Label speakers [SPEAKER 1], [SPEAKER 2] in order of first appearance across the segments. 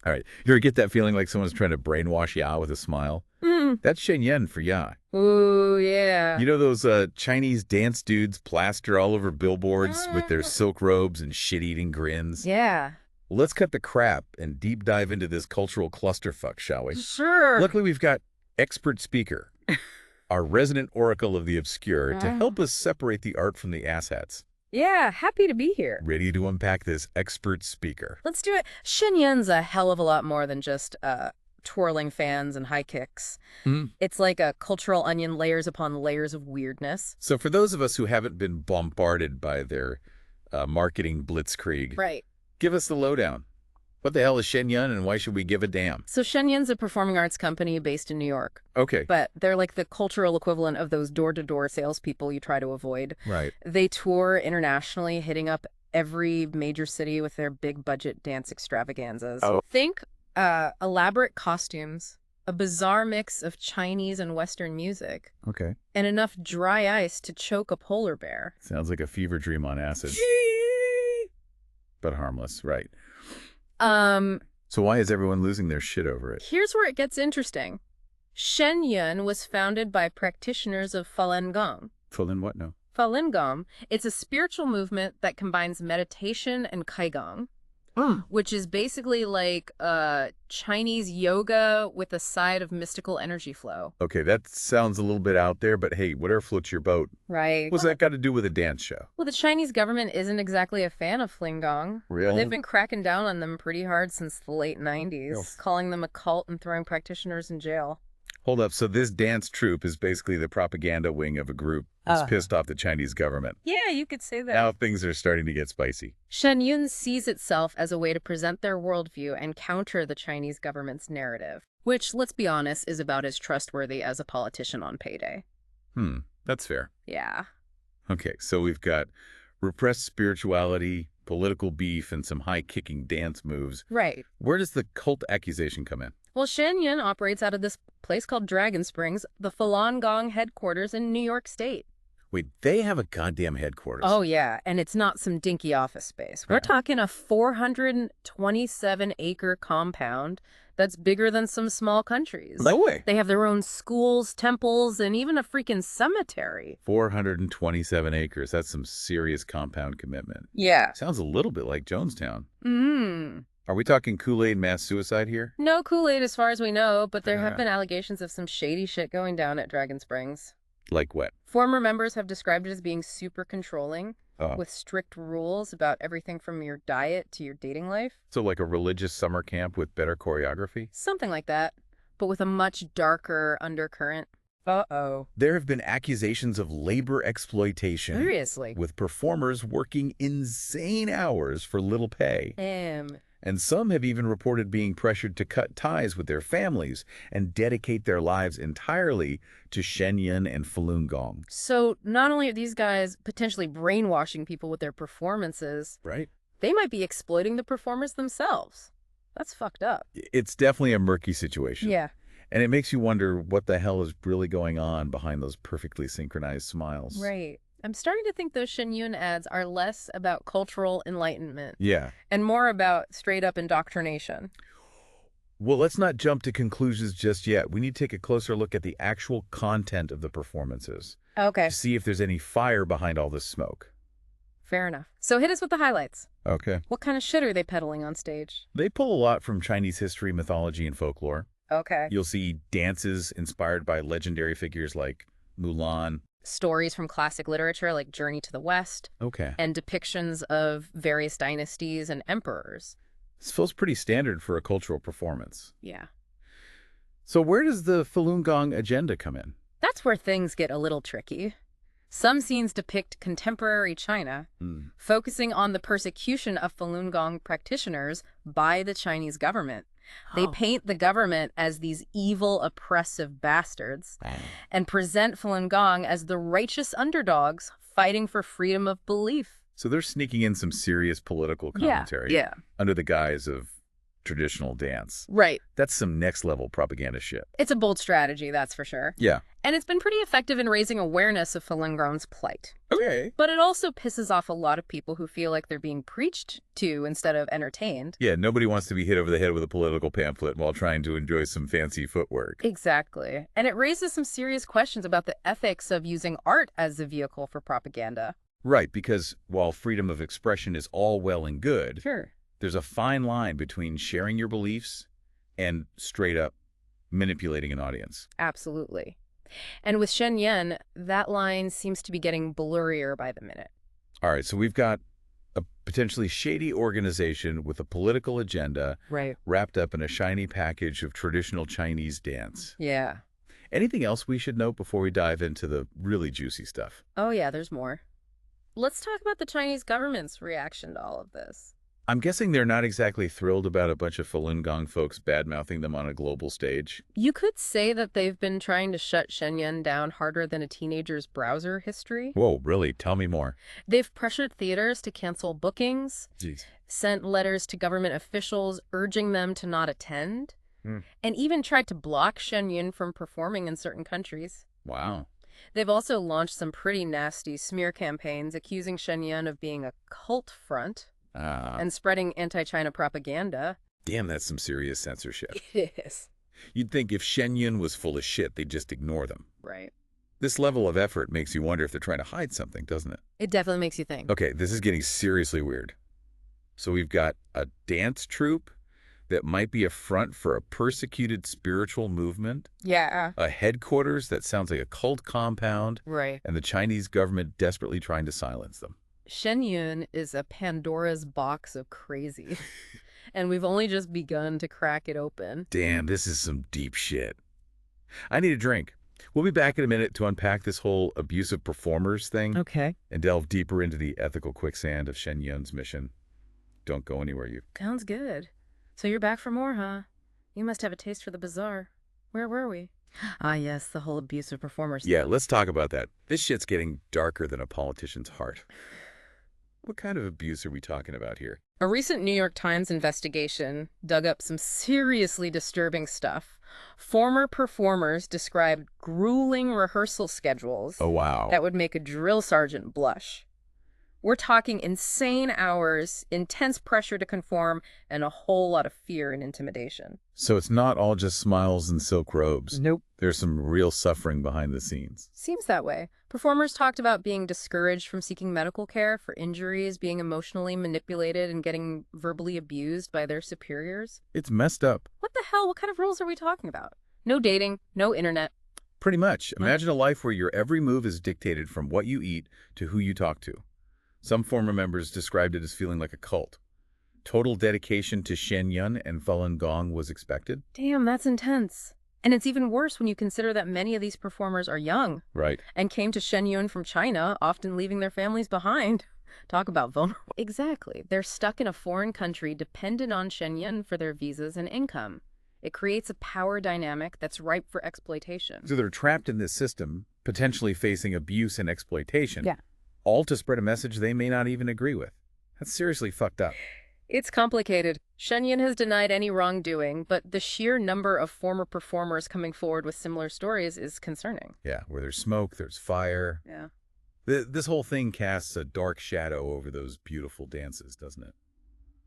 [SPEAKER 1] All right. You ever get that feeling like someone's trying to brainwash ya with a smile? That's Shen Yun for ya.
[SPEAKER 2] Ooh, yeah.
[SPEAKER 1] You know those Chinese dance dudes plaster all over billboards with their silk robes and shit-eating grins?
[SPEAKER 2] Yeah.
[SPEAKER 1] Well, let's cut the crap and deep dive into this cultural clusterfuck, shall we?
[SPEAKER 2] Sure.
[SPEAKER 1] Luckily, we've got expert speaker, our resident oracle of the obscure, to help us separate the art from the asshats.
[SPEAKER 2] Yeah, happy to be here.
[SPEAKER 1] Ready to unpack this expert speaker.
[SPEAKER 2] Let's do it. Shen Yun's a hell of a lot more than just twirling fans and high kicks. It's like a cultural onion, layers upon layers of weirdness.
[SPEAKER 1] So for those of us who haven't been bombarded by their marketing blitzkrieg,
[SPEAKER 2] Right.
[SPEAKER 1] give us the lowdown. What the hell is Shen Yun and why should we give a damn?
[SPEAKER 2] So Shen Yun's a performing arts company based in New York.
[SPEAKER 1] Okay.
[SPEAKER 2] But they're like the cultural equivalent of those door-to-door salespeople you try to avoid.
[SPEAKER 1] Right.
[SPEAKER 2] They tour internationally, hitting up every major city with their big budget dance extravaganzas.
[SPEAKER 1] Oh.
[SPEAKER 2] Think elaborate costumes, a bizarre mix of Chinese and Western music,
[SPEAKER 1] Okay.
[SPEAKER 2] and enough dry ice to choke a polar bear.
[SPEAKER 1] Sounds like a fever dream on acid. But harmless, right. So why is everyone losing their shit over it?
[SPEAKER 2] Here's where it gets interesting. Shen Yun was founded by practitioners of Falun Gong.
[SPEAKER 1] Falun what now?
[SPEAKER 2] Falun Gong, it's a spiritual movement that combines meditation and Qigong, which is basically like Chinese yoga with a side of mystical energy flow.
[SPEAKER 1] Okay, that sounds a little bit out there, but hey, whatever floats your boat.
[SPEAKER 2] Right.
[SPEAKER 1] What's that got to do with a dance show?
[SPEAKER 2] Well, the Chinese government isn't exactly a fan of Falun Gong.
[SPEAKER 1] Really?
[SPEAKER 2] They've been cracking down on them pretty hard since the late 90s,
[SPEAKER 1] Yes.
[SPEAKER 2] calling them a cult and throwing practitioners in jail.
[SPEAKER 1] Hold up, so this dance troupe is basically the propaganda wing of a group that's pissed off the Chinese government.
[SPEAKER 2] Yeah, you could say that.
[SPEAKER 1] Now things are starting to get spicy.
[SPEAKER 2] Shen Yun sees itself as a way to present their worldview and counter the Chinese government's narrative, which, let's be honest, is about as trustworthy as a politician on payday.
[SPEAKER 1] That's fair.
[SPEAKER 2] Yeah.
[SPEAKER 1] Okay, so we've got repressed spirituality, political beef, and some high-kicking dance moves.
[SPEAKER 2] Right.
[SPEAKER 1] Where does the cult accusation come in?
[SPEAKER 2] Well, Shen Yun operates out of this place called Dragon Springs, the Falun Gong headquarters in New York State.
[SPEAKER 1] Wait, they have a goddamn headquarters.
[SPEAKER 2] Oh, yeah, and it's not some dinky office space. We're talking a 427-acre compound that's bigger than some small countries.
[SPEAKER 1] No way.
[SPEAKER 2] They have their own schools, temples, and even a freaking cemetery.
[SPEAKER 1] 427 acres. That's some serious compound commitment.
[SPEAKER 2] Yeah.
[SPEAKER 1] Sounds a little bit like Jonestown.
[SPEAKER 2] Mm-hmm.
[SPEAKER 1] Are we talking Kool-Aid mass suicide here?
[SPEAKER 2] No Kool-Aid as far as we know, but there have been allegations of some shady shit going down at Dragon Springs.
[SPEAKER 1] Like what?
[SPEAKER 2] Former members have described it as being super controlling, with strict rules about everything from your diet to your dating life.
[SPEAKER 1] So like a religious summer camp with better choreography?
[SPEAKER 2] Something like that, but with a much darker undercurrent. Uh-oh.
[SPEAKER 1] There have been accusations of labor exploitation.
[SPEAKER 2] Seriously?
[SPEAKER 1] With performers working insane hours for little pay. And some have even reported being pressured to cut ties with their families and dedicate their lives entirely to Shen Yun and Falun Gong.
[SPEAKER 2] So not only are these guys potentially brainwashing people with their performances,
[SPEAKER 1] right?
[SPEAKER 2] They might be exploiting the performers themselves. That's fucked up.
[SPEAKER 1] It's definitely a murky situation.
[SPEAKER 2] Yeah.
[SPEAKER 1] And it makes you wonder what the hell is really going on behind those perfectly synchronized smiles.
[SPEAKER 2] Right. I'm starting to think those Shen Yun ads are less about cultural enlightenment.
[SPEAKER 1] Yeah.
[SPEAKER 2] And more about straight-up indoctrination.
[SPEAKER 1] Well, let's not jump to conclusions just yet. We need to take a closer look at the actual content of the performances.
[SPEAKER 2] Okay.
[SPEAKER 1] To see if there's any fire behind all this smoke.
[SPEAKER 2] Fair enough. So hit us with the highlights.
[SPEAKER 1] Okay.
[SPEAKER 2] What kind of shit are they peddling on stage?
[SPEAKER 1] They pull a lot from Chinese history, mythology, and folklore.
[SPEAKER 2] Okay.
[SPEAKER 1] You'll see dances inspired by legendary figures like Mulan.
[SPEAKER 2] Stories from classic literature like Journey to the West.
[SPEAKER 1] Okay.
[SPEAKER 2] And depictions of various dynasties and emperors.
[SPEAKER 1] This feels pretty standard for a cultural performance.
[SPEAKER 2] Yeah.
[SPEAKER 1] So where does the Falun Gong agenda come in?
[SPEAKER 2] That's where things get a little tricky. Some scenes depict contemporary China, focusing on the persecution of Falun Gong practitioners by the Chinese government. They paint the government as these evil, oppressive bastards and present Falun Gong as the righteous underdogs fighting for freedom of belief.
[SPEAKER 1] So they're sneaking in some serious political commentary
[SPEAKER 2] yeah.
[SPEAKER 1] under the guise of traditional dance.
[SPEAKER 2] Right.
[SPEAKER 1] That's some next-level propaganda shit.
[SPEAKER 2] It's a bold strategy, that's for sure.
[SPEAKER 1] Yeah.
[SPEAKER 2] And it's been pretty effective in raising awareness of Falun Gong's plight.
[SPEAKER 1] Okay.
[SPEAKER 2] But it also pisses off a lot of people who feel like they're being preached to instead of entertained.
[SPEAKER 1] Yeah, nobody wants to be hit over the head with a political pamphlet while trying to enjoy some fancy footwork.
[SPEAKER 2] Exactly. And it raises some serious questions about the ethics of using art as a vehicle for propaganda.
[SPEAKER 1] Right, because while freedom of expression is all well and good,
[SPEAKER 2] Sure.
[SPEAKER 1] there's a fine line between sharing your beliefs and straight up manipulating an audience.
[SPEAKER 2] Absolutely. And with Shen Yun, that line seems to be getting blurrier by the minute.
[SPEAKER 1] All right, so we've got a potentially shady organization with a political agenda wrapped up in a shiny package of traditional Chinese dance.
[SPEAKER 2] Yeah.
[SPEAKER 1] Anything else we should note before we dive into the really juicy stuff?
[SPEAKER 2] Oh, yeah, there's more. Let's talk about the Chinese government's reaction to all of this.
[SPEAKER 1] I'm guessing they're not exactly thrilled about a bunch of Falun Gong folks bad-mouthing them on a global stage.
[SPEAKER 2] You could say that they've been trying to shut Shen Yun down harder than a teenager's browser history.
[SPEAKER 1] Whoa, really? Tell me more.
[SPEAKER 2] They've pressured theaters to cancel bookings,
[SPEAKER 1] Jeez.
[SPEAKER 2] sent letters to government officials urging them to not attend, and even tried to block Shen Yun from performing in certain countries.
[SPEAKER 1] Wow.
[SPEAKER 2] They've also launched some pretty nasty smear campaigns accusing Shen Yun of being a cult front and spreading anti-China propaganda.
[SPEAKER 1] Damn, that's some serious censorship.
[SPEAKER 2] It is.
[SPEAKER 1] You'd think if Shen Yun was full of shit, they'd just ignore them.
[SPEAKER 2] Right.
[SPEAKER 1] This level of effort makes you wonder if they're trying to hide something, doesn't it?
[SPEAKER 2] It definitely makes you think.
[SPEAKER 1] Okay, this is getting seriously weird. So we've got a dance troupe that might be a front for a persecuted spiritual movement.
[SPEAKER 2] Yeah.
[SPEAKER 1] A headquarters that sounds like a cult compound.
[SPEAKER 2] Right.
[SPEAKER 1] And the Chinese government desperately trying to silence them.
[SPEAKER 2] Shen Yun is a Pandora's box of crazy. And we've only just begun to crack it open.
[SPEAKER 1] Damn, this is some deep shit. I need a drink. We'll be back in a minute to unpack this whole abusive performers thing.
[SPEAKER 2] Okay.
[SPEAKER 1] And delve deeper into the ethical quicksand of Shen Yun's mission. Don't go anywhere, you.
[SPEAKER 2] Sounds good. So you're back for more, huh? You must have a taste for the bizarre. Where were we? Ah, yes, the whole abusive performers.
[SPEAKER 1] Yeah, let's talk about that. This shit's getting darker than a politician's heart. What kind of abuse are we talking about here?
[SPEAKER 2] A recent New York Times investigation dug up some seriously disturbing stuff. Former performers described grueling rehearsal schedules
[SPEAKER 1] Oh, wow.
[SPEAKER 2] that would make a drill sergeant blush. We're talking insane hours, intense pressure to conform, and a whole lot of fear and intimidation.
[SPEAKER 1] So it's not all just smiles and silk robes.
[SPEAKER 2] Nope.
[SPEAKER 1] There's some real suffering behind the scenes.
[SPEAKER 2] Seems that way. Performers talked about being discouraged from seeking medical care for injuries, being emotionally manipulated, and getting verbally abused by their superiors.
[SPEAKER 1] It's messed up.
[SPEAKER 2] What the hell? What kind of rules are we talking about? No dating, no internet.
[SPEAKER 1] Pretty much. Imagine a life where your every move is dictated from what you eat to who you talk to. Some former members described it as feeling like a cult. Total dedication to Shen Yun and Falun Gong was expected.
[SPEAKER 2] Damn, that's intense. And it's even worse when you consider that many of these performers are young.
[SPEAKER 1] Right.
[SPEAKER 2] And came to Shen Yun from China, often leaving their families behind. Talk about vulnerable. Exactly. They're stuck in a foreign country dependent on Shen Yun for their visas and income. It creates a power dynamic that's ripe for exploitation.
[SPEAKER 1] So they're trapped in this system, potentially facing abuse and exploitation.
[SPEAKER 2] Yeah.
[SPEAKER 1] All to spread a message they may not even agree with. That's seriously fucked up.
[SPEAKER 2] It's complicated. Shen Yun has denied any wrongdoing, but the sheer number of former performers coming forward with similar stories is concerning.
[SPEAKER 1] Yeah, where there's smoke, there's fire.
[SPEAKER 2] Yeah.
[SPEAKER 1] This whole thing casts a dark shadow over those beautiful dances, doesn't it?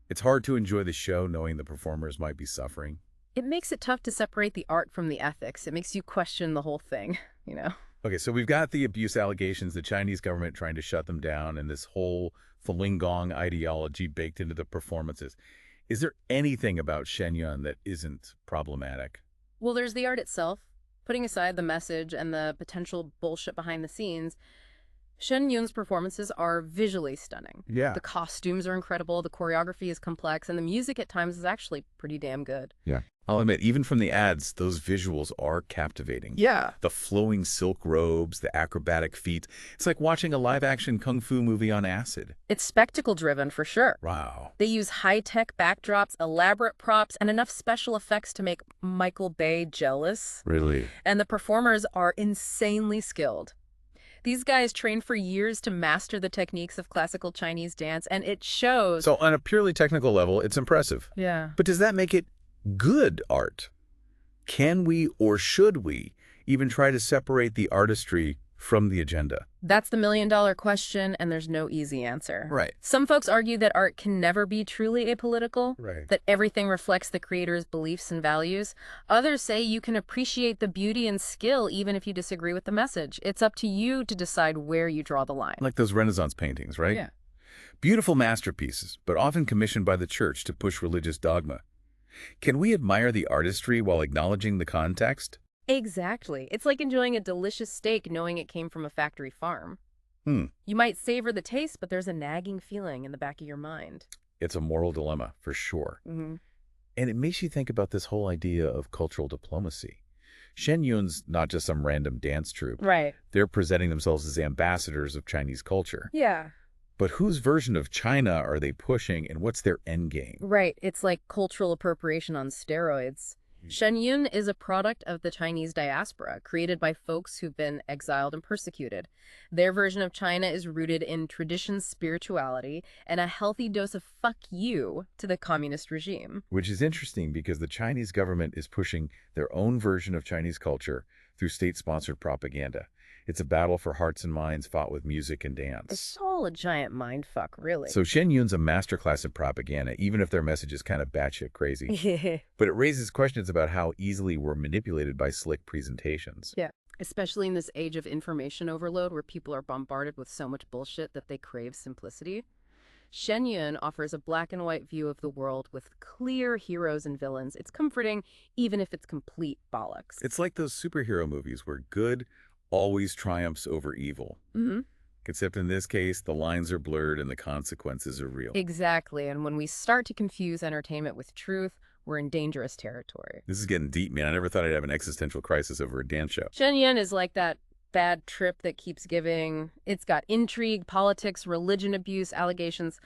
[SPEAKER 1] It's hard to enjoy the show knowing the performers might be suffering.
[SPEAKER 2] It makes it tough to separate the art from the ethics. It makes you question the whole thing, you know?
[SPEAKER 1] Okay, so we've got the abuse allegations, the Chinese government trying to shut them down, and this whole Falun Gong ideology baked into the performances. Is there anything about Shen Yun that isn't problematic?
[SPEAKER 2] Well, there's the art itself. Putting aside the message and the potential bullshit behind the scenes, Shen Yun's performances are visually stunning.
[SPEAKER 1] Yeah.
[SPEAKER 2] The costumes are incredible, the choreography is complex, and the music at times is actually pretty damn good.
[SPEAKER 1] Yeah. I'll admit, even from the ads, those visuals are captivating.
[SPEAKER 2] Yeah.
[SPEAKER 1] The flowing silk robes, the acrobatic feats. It's like watching a live-action kung fu movie on acid.
[SPEAKER 2] It's spectacle-driven for sure.
[SPEAKER 1] Wow.
[SPEAKER 2] They use high-tech backdrops, elaborate props, and enough special effects to make Michael Bay jealous.
[SPEAKER 1] Really?
[SPEAKER 2] And the performers are insanely skilled. These guys trained for years to master the techniques of classical Chinese dance, and it shows.
[SPEAKER 1] So on a purely technical level, it's impressive.
[SPEAKER 2] Yeah.
[SPEAKER 1] But does that make it good art? Can we or should we even try to separate the artistry from the agenda?
[SPEAKER 2] That's the million-dollar question, and there's no easy answer.
[SPEAKER 1] Right.
[SPEAKER 2] Some folks argue that art can never be truly apolitical,
[SPEAKER 1] Right.
[SPEAKER 2] that everything reflects the creator's beliefs and values. Others say you can appreciate the beauty and skill even if you disagree with the message. It's up to you to decide where you draw the line.
[SPEAKER 1] Like those Renaissance paintings, right?
[SPEAKER 2] Yeah.
[SPEAKER 1] Beautiful masterpieces, but often commissioned by the church to push religious dogma. Can we admire the artistry while acknowledging the context?
[SPEAKER 2] Exactly. It's like enjoying a delicious steak knowing it came from a factory farm.
[SPEAKER 1] Hmm.
[SPEAKER 2] You might savor the taste, but there's a nagging feeling in the back of your mind.
[SPEAKER 1] It's a moral dilemma, for sure.
[SPEAKER 2] Mm-hmm.
[SPEAKER 1] And it makes you think about this whole idea of cultural diplomacy. Shen Yun's not just some random dance troupe.
[SPEAKER 2] Right.
[SPEAKER 1] They're presenting themselves as ambassadors of Chinese culture.
[SPEAKER 2] Yeah.
[SPEAKER 1] But whose version of China are they pushing, and what's their end game?
[SPEAKER 2] Right. It's like cultural appropriation on steroids. Shen Yun is a product of the Chinese diaspora, created by folks who've been exiled and persecuted. Their version of China is rooted in tradition, spirituality, and a healthy dose of fuck you to the communist regime.
[SPEAKER 1] Which is interesting because the Chinese government is pushing their own version of Chinese culture through state-sponsored propaganda. It's a battle for hearts and minds fought with music and dance.
[SPEAKER 2] It's all a giant mindfuck, really.
[SPEAKER 1] So Shen Yun's a masterclass in propaganda, even if their message is kind of batshit crazy. But it raises questions about how easily we're manipulated by slick presentations.
[SPEAKER 2] Yeah, especially in this age of information overload where people are bombarded with so much bullshit that they crave simplicity. Shen Yun offers a black and white view of the world with clear heroes and villains. It's comforting, even if it's complete bollocks.
[SPEAKER 1] It's like those superhero movies where good always triumphs over evil.
[SPEAKER 2] Mm-hmm.
[SPEAKER 1] Except in this case, the lines are blurred and the consequences are real.
[SPEAKER 2] Exactly, and when we start to confuse entertainment with truth, we're in dangerous territory.
[SPEAKER 1] This is getting deep, man. I never thought I'd have an existential crisis over a dance show.
[SPEAKER 2] Shen Yun is like that bad trip that keeps giving. It's got intrigue, politics, religion abuse, allegations,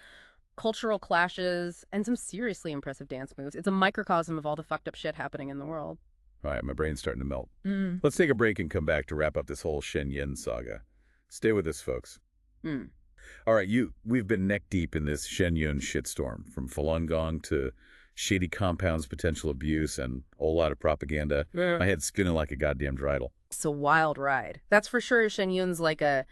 [SPEAKER 2] cultural clashes, and some seriously impressive dance moves. It's a microcosm of all the fucked up shit happening in the world.
[SPEAKER 1] All right, my brain's starting to melt. Let's take a break and come back to wrap up this whole Shen Yun saga. Stay with us, folks. All right, we've been neck deep in this Shen Yun shitstorm, from Falun Gong to shady compounds, potential abuse, and a whole lot of propaganda.
[SPEAKER 2] Yeah.
[SPEAKER 1] My head's spinning like a goddamn dreidel.
[SPEAKER 2] It's a wild ride. That's for sure. Shen Yun's like a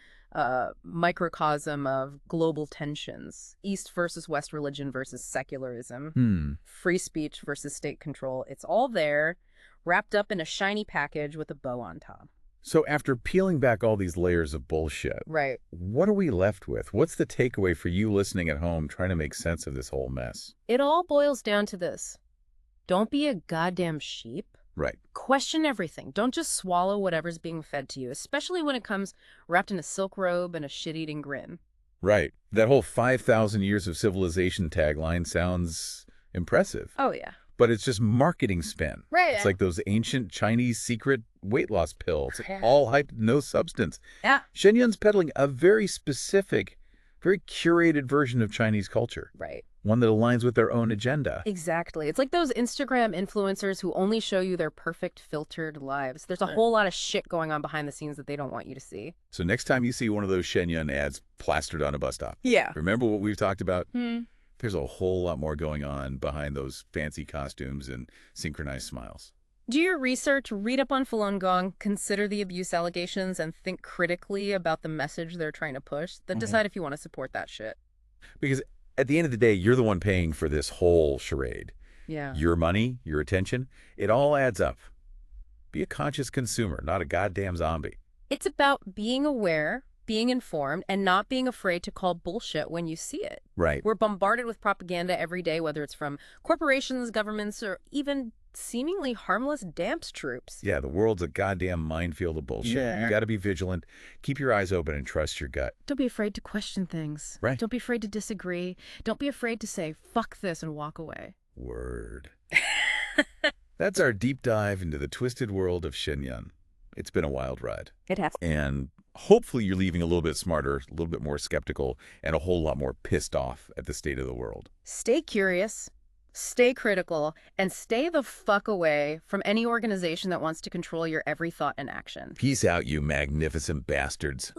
[SPEAKER 2] microcosm of global tensions. East versus West religion versus secularism. Free speech versus state control. It's all there, wrapped up in a shiny package with a bow on top.
[SPEAKER 1] So after peeling back all these layers of bullshit,
[SPEAKER 2] Right.
[SPEAKER 1] what are we left with? What's the takeaway for you listening at home trying to make sense of this whole mess?
[SPEAKER 2] It all boils down to this. Don't be a goddamn sheep.
[SPEAKER 1] Right.
[SPEAKER 2] Question everything. Don't just swallow whatever's being fed to you, especially when it comes wrapped in a silk robe and a shit-eating grin.
[SPEAKER 1] Right. That whole 5,000 years of civilization tagline sounds impressive.
[SPEAKER 2] Oh, yeah.
[SPEAKER 1] But it's just marketing spin.
[SPEAKER 2] Right.
[SPEAKER 1] It's like those ancient Chinese secret weight loss pills. All hype, no substance.
[SPEAKER 2] Yeah.
[SPEAKER 1] Shen Yun's peddling a very specific, very curated version of Chinese culture.
[SPEAKER 2] Right.
[SPEAKER 1] One that aligns with their own agenda.
[SPEAKER 2] Exactly. It's like those Instagram influencers who only show you their perfect filtered lives. There's a whole lot of shit going on behind the scenes that they don't want you to see.
[SPEAKER 1] So next time you see one of those Shen Yun ads plastered on a bus stop,
[SPEAKER 2] Yeah.
[SPEAKER 1] remember what we've talked about? There's a whole lot more going on behind those fancy costumes and synchronized smiles.
[SPEAKER 2] Do your research, read up on Falun Gong, consider the abuse allegations, and think critically about the message they're trying to push. Then decide if you want to support that shit.
[SPEAKER 1] Because at the end of the day, you're the one paying for this whole charade.
[SPEAKER 2] Yeah.
[SPEAKER 1] Your money, your attention, it all adds up. Be a conscious consumer, not a goddamn zombie.
[SPEAKER 2] It's about being aware, being informed, and not being afraid to call bullshit when you see it.
[SPEAKER 1] Right.
[SPEAKER 2] We're bombarded with propaganda every day, whether it's from corporations, governments, or even seemingly harmless dance troops.
[SPEAKER 1] Yeah, the world's a goddamn minefield of bullshit.
[SPEAKER 2] Yeah.
[SPEAKER 1] You got to be vigilant. Keep your eyes open and trust your gut.
[SPEAKER 2] Don't be afraid to question things.
[SPEAKER 1] Right.
[SPEAKER 2] Don't be afraid to disagree. Don't be afraid to say, fuck this, and walk away.
[SPEAKER 1] Word. That's our deep dive into the twisted world of Shen Yun. It's been a wild ride.
[SPEAKER 2] It has.
[SPEAKER 1] And hopefully you're leaving a little bit smarter, a little bit more skeptical, and a whole lot more pissed off at the state of the world.
[SPEAKER 2] Stay curious, stay critical, and stay the fuck away from any organization that wants to control your every thought and action.
[SPEAKER 1] Peace out, you magnificent bastards.